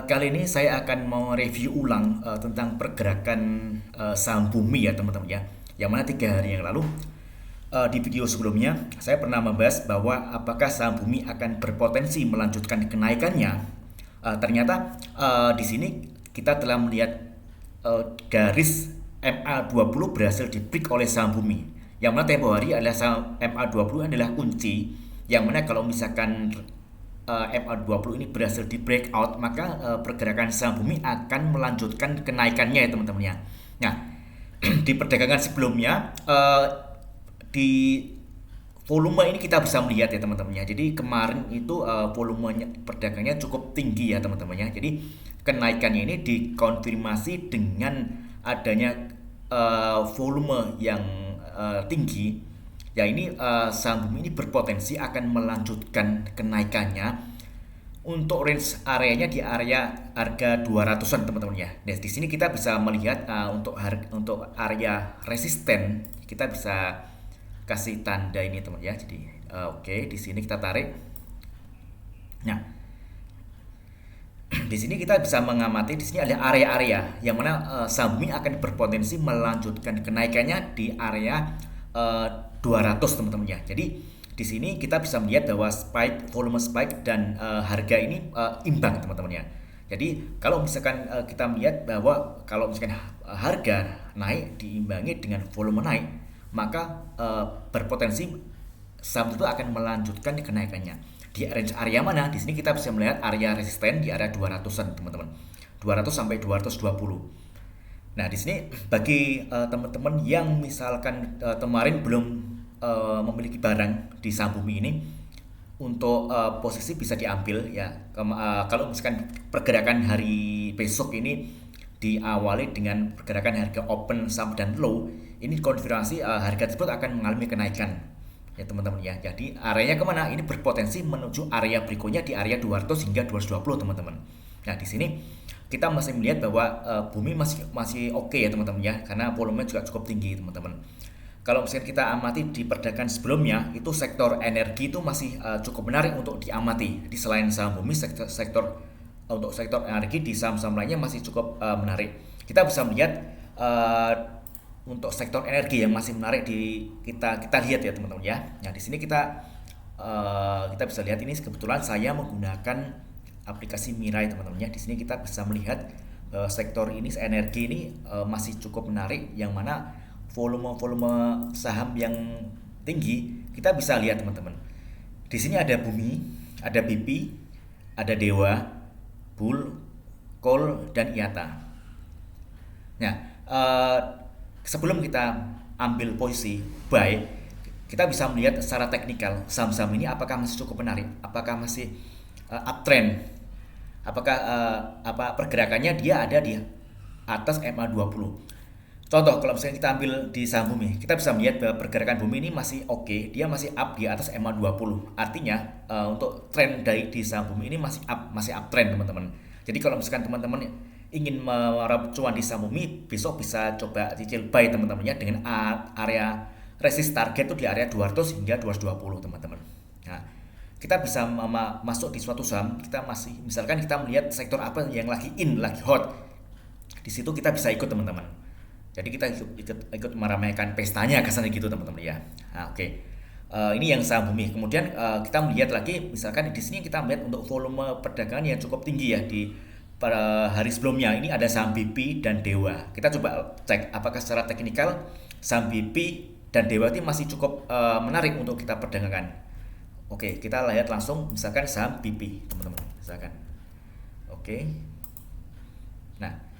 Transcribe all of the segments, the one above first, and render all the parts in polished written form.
Kali ini saya akan mau review ulang tentang pergerakan saham bumi ya teman-teman ya. Yang mana 3 hari yang lalu di video sebelumnya saya pernah membahas bahwa apakah saham bumi akan berpotensi melanjutkan kenaikannya. Ternyata di sini kita telah melihat garis MA20 berhasil di-break oleh saham bumi. Yang mana tempo hari adalah saham MA20 adalah kunci. Yang mana kalau misalkan MA20 ini berhasil di breakout, maka pergerakan saham bumi akan melanjutkan kenaikannya ya teman-teman ya. Nah, di perdagangan sebelumnya di volume ini kita bisa melihat ya teman-teman ya. Jadi kemarin itu volumenya perdagangnya cukup tinggi ya teman-teman ya. Jadi kenaikannya ini dikonfirmasi dengan adanya volume yang tinggi. Ya ini saham bumi ini berpotensi akan melanjutkan kenaikannya untuk range areanya di area harga 200-an teman-teman ya. Nah, di sini kita bisa melihat untuk area resisten kita bisa kasih tanda ini teman ya. Jadi di sini kita tarik. Nah, di sini kita bisa mengamati di sini ada area-area yang mana saham bumi akan berpotensi melanjutkan kenaikannya di area 200 teman-teman ya. Jadi di sini kita bisa melihat bahwa volume spike dan harga ini imbang teman-teman ya. Jadi kalau misalkan kita melihat bahwa kalau misalkan harga naik diimbangi dengan volume naik, maka berpotensi saham itu akan melanjutkan kenaikannya. Di range area mana? Di sini kita bisa melihat area resisten di area 200-an teman-teman. 200 sampai 220. Nah, di sini bagi teman-teman yang misalkan kemarin belum memiliki barang di saham bumi ini, untuk posisi bisa diambil ya. Kalau misalkan pergerakan hari besok ini diawali dengan pergerakan harga open, sum dan low, ini konfirmasi harga tersebut akan mengalami kenaikan ya teman-teman ya. Jadi areanya kemana? Ini berpotensi menuju area berikutnya di area 200 hingga 220 teman-teman. Nah, di sini kita masih melihat bahwa bumi masih masih oke ya teman-teman ya, karena volumenya juga cukup tinggi teman-teman. Kalau misalnya kita amati di perdagangan sebelumnya, itu sektor energi itu masih cukup menarik untuk diamati. Di selain saham bumi, untuk sektor energi di saham-saham lainnya masih cukup menarik. Kita bisa melihat untuk sektor energi yang masih menarik di kita lihat ya teman-teman ya. Nah, di sini kita bisa lihat ini kebetulan saya menggunakan aplikasi Mirai teman-teman ya. Di sini kita bisa melihat sektor ini energi ini masih cukup menarik, yang mana volume saham yang tinggi kita bisa lihat teman-teman. Di sini ada Bumi, ada BP, ada Dewa, Bull, Call dan IATA. Nah, sebelum kita ambil posisi buy, kita bisa melihat secara teknikal saham-saham ini apakah masih cukup menarik, apakah masih uptrend, apakah pergerakannya dia ada di atas MA20. Contoh kalau misalnya kita ambil di saham bumi, kita bisa melihat bahwa pergerakan bumi ini masih oke, dia masih up di atas MA20. Artinya untuk tren dari di saham bumi ini masih uptrend teman-teman. Jadi kalau misalkan teman-teman ingin meraup cuan di saham bumi, besok bisa coba cicil buy teman-teman ya, dengan area resist target itu di area 200 hingga 220 teman-teman. Nah, kita bisa masuk di suatu saham, kita masih misalkan kita melihat sektor apa yang lagi hot. Di situ kita bisa ikut teman-teman. Jadi kita ikut meramaikan pestanya kesannya gitu teman-teman ya. Nah, ini yang saham bumi. Kemudian kita melihat lagi, misalkan di sini kita melihat untuk volume perdagangan yang cukup tinggi ya di pada hari sebelumnya. Ini ada saham BP dan Dewa. Kita coba cek apakah secara teknikal saham BP dan Dewa ini masih cukup menarik untuk kita perdagangkan. Kita lihat langsung misalkan saham BP teman-teman. Misalkan. Nah,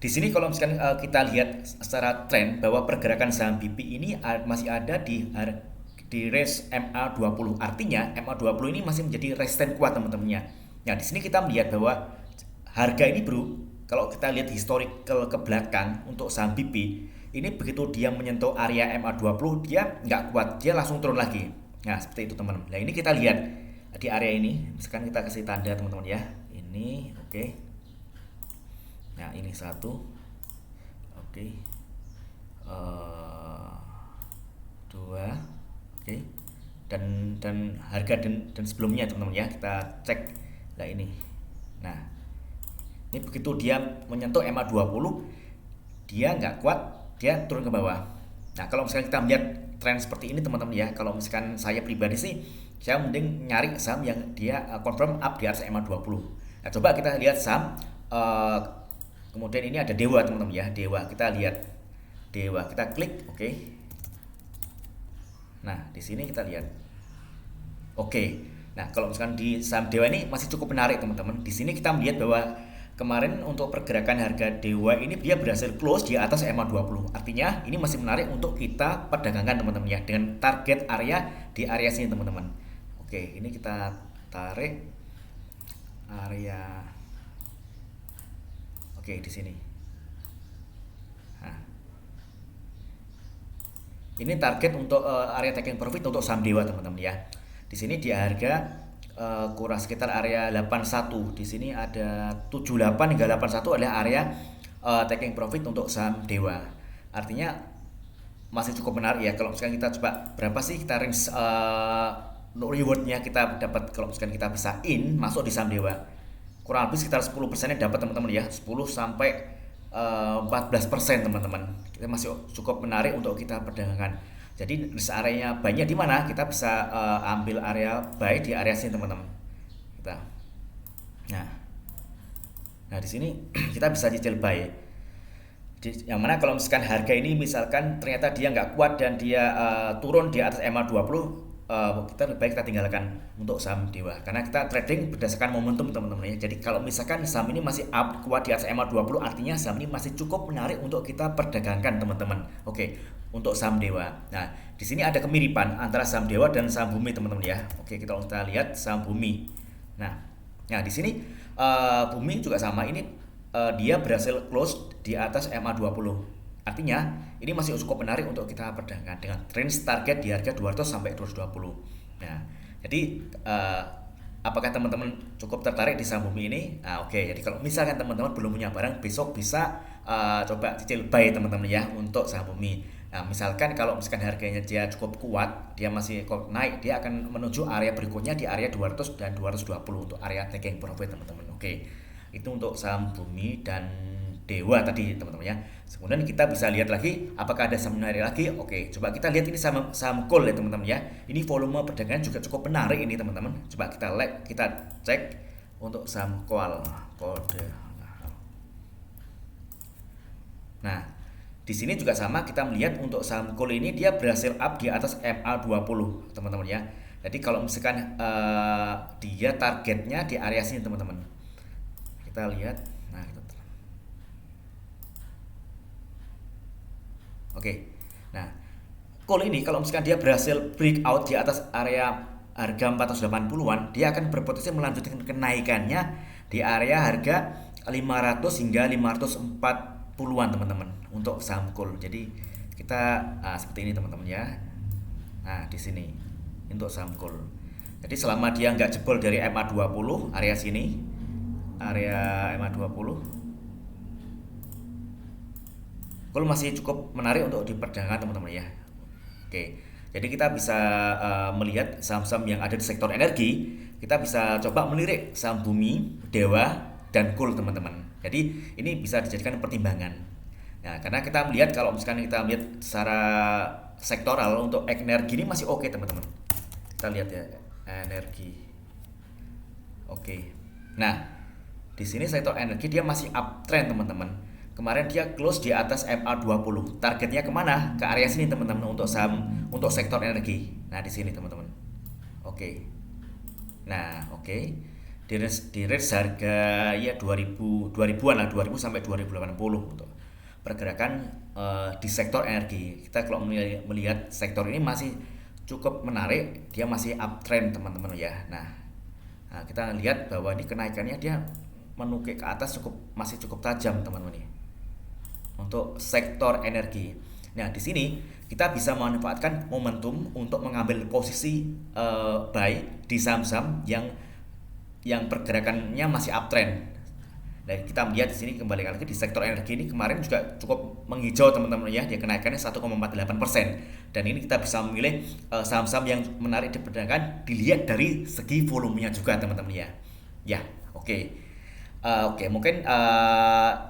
di sini kalau misalkan kita lihat secara tren bahwa pergerakan saham BP ini masih ada di range MA20. Artinya MA20 ini masih menjadi resisten kuat teman-temannya. Nah, di sini kita melihat bahwa harga ini bro, kalau kita lihat historical ke belakang untuk saham BP, ini begitu dia menyentuh area MA20 dia nggak kuat, dia langsung turun lagi. Nah, seperti itu teman-teman. Nah, ini kita lihat di area ini, misalkan kita kasih tanda teman-teman ya. Ini Nah, ini satu. Dua. Dan harga dan sebelumnya teman-teman ya, kita cek. Nah, ini. Nah, ini begitu dia menyentuh MA20, dia nggak kuat, dia turun ke bawah. Nah, kalau misalkan kita melihat tren seperti ini teman-teman ya, kalau misalkan saya pribadi sih, saya mending nyari saham yang dia confirm up di atas MA20. Nah, coba kita lihat saham, eh, kemudian ini ada Dewa teman-teman ya, Dewa. Kita lihat Dewa, kita klik, oke. Nah, di sini kita lihat. Oke. Nah, kalau misalkan di saham Dewa ini masih cukup menarik teman-teman. Di sini kita melihat bahwa kemarin untuk pergerakan harga Dewa ini dia berhasil close di atas MA20. Artinya ini masih menarik untuk kita perdagangkan teman-teman ya, dengan target area di area sini teman-teman. Oke, ini kita tarik area. Oke, di sini. Nah, ini target untuk area taking profit untuk saham Dewa teman-teman ya. Di sini di harga kurang sekitar area 81. Di sini ada 78 hingga 81 adalah area taking profit untuk saham Dewa. Artinya masih cukup menarik ya. Kalau misalkan kita coba berapa sih kita range untuk rewardnya kita dapat kalau misalkan kita bisa masuk di saham Dewa. Kurang lebih sekitar 10% yang dapat teman-teman ya. 10 sampai 14% teman-teman. Kita masih cukup menarik untuk kita perdagangkan. Jadi risk area buy-nya di mana? Kita bisa ambil area buy di area sini teman-teman. Kita. Nah, nah di sini kita bisa cicil buy. Yang mana kalau misalkan harga ini misalkan ternyata dia nggak kuat dan dia turun di atas MA20, kita lebih baik kita tinggalkan untuk saham Dewa karena kita trading berdasarkan momentum teman-teman ya. Jadi kalau misalkan saham ini masih up kuat di atas MA20, artinya saham ini masih cukup menarik untuk kita perdagangkan teman-teman. Oke, untuk saham Dewa. Nah, di sini ada kemiripan antara saham Dewa dan saham Bumi teman-teman ya. Oke, kita lihat saham Bumi. Nah, di sini Bumi juga sama. Ini dia berhasil close di atas MA20. Artinya ini masih cukup menarik untuk kita perdagangkan dengan range target di harga 200 sampai 220. Nah, jadi apakah teman-teman cukup tertarik di saham Bumi ini? Nah, oke. Jadi kalau misalkan teman-teman belum punya barang, besok bisa coba cicil buy teman-teman ya untuk saham Bumi. Nah, misalkan kalau misalkan harganya dia cukup kuat, dia masih naik, dia akan menuju area berikutnya di area 200 dan 220 untuk area taking profit teman-teman. Oke. Itu untuk saham Bumi dan Dewa tadi teman-teman ya. Kemudian kita bisa lihat lagi apakah ada saham menarik lagi. Oke, coba kita lihat ini saham coal ya teman-teman ya. Ini volume perdagangan juga cukup menarik ini teman-teman. Coba kita cek untuk saham coal kode. Nah, di sini juga sama kita melihat untuk saham coal ini dia berhasil up di atas MA20 teman-teman ya. Jadi kalau misalkan dia targetnya di area sini teman-teman. Kita lihat. Nah, Oke. Nah, coal ini kalau misalkan dia berhasil breakout di atas area harga 480-an, dia akan berpotensi melanjutkan kenaikannya di area harga 500 hingga 540-an teman-teman untuk saham coal. Jadi kita seperti ini teman-teman ya. Nah, di sini untuk saham coal. Jadi selama dia nggak jebol dari MA20 area sini, area MA20, coal masih cukup menarik untuk diperdagangkan teman-teman ya. Oke, jadi kita bisa melihat saham-saham yang ada di sektor energi. Kita bisa coba melirik saham Bumi, Dewa, dan coal teman-teman. Jadi ini bisa dijadikan pertimbangan. Nah, karena kita melihat kalau misalkan kita melihat secara sektoral untuk energi ini masih oke teman-teman. Kita lihat ya energi. Oke. Nah, di sini sektor energi dia masih uptrend teman-teman. Kemarin dia close di atas MA20. Targetnya kemana? Ke area sini teman-teman untuk saham untuk sektor energi. Nah, di sini teman-teman. Oke. Nah, oke. Di range harga ya 2000-an lah, 2000 sampai 2080 untuk pergerakan di sektor energi. Kita kalau melihat sektor ini masih cukup menarik, dia masih uptrend teman-teman ya. Nah, kita lihat bahwa ini kenaikannya dia menukik ke atas masih cukup tajam teman-teman ya. Untuk sektor energi. Nah, di sini kita bisa memanfaatkan momentum untuk mengambil posisi buy di saham-saham yang pergerakannya masih uptrend. Dan kita melihat di sini kembali lagi di sektor energi ini kemarin juga cukup menghijau teman-teman ya, dia kenaikannya 1,48%. Dan ini kita bisa memilih saham-saham yang menarik diperdagangkan dilihat dari segi volumenya juga teman-teman ya. Ya, oke. Oke, mungkin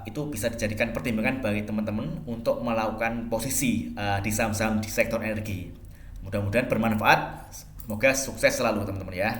itu bisa dijadikan pertimbangan bagi teman-teman untuk melakukan posisi di saham-saham di sektor energi. Mudah-mudahan bermanfaat. Semoga sukses selalu teman-teman ya.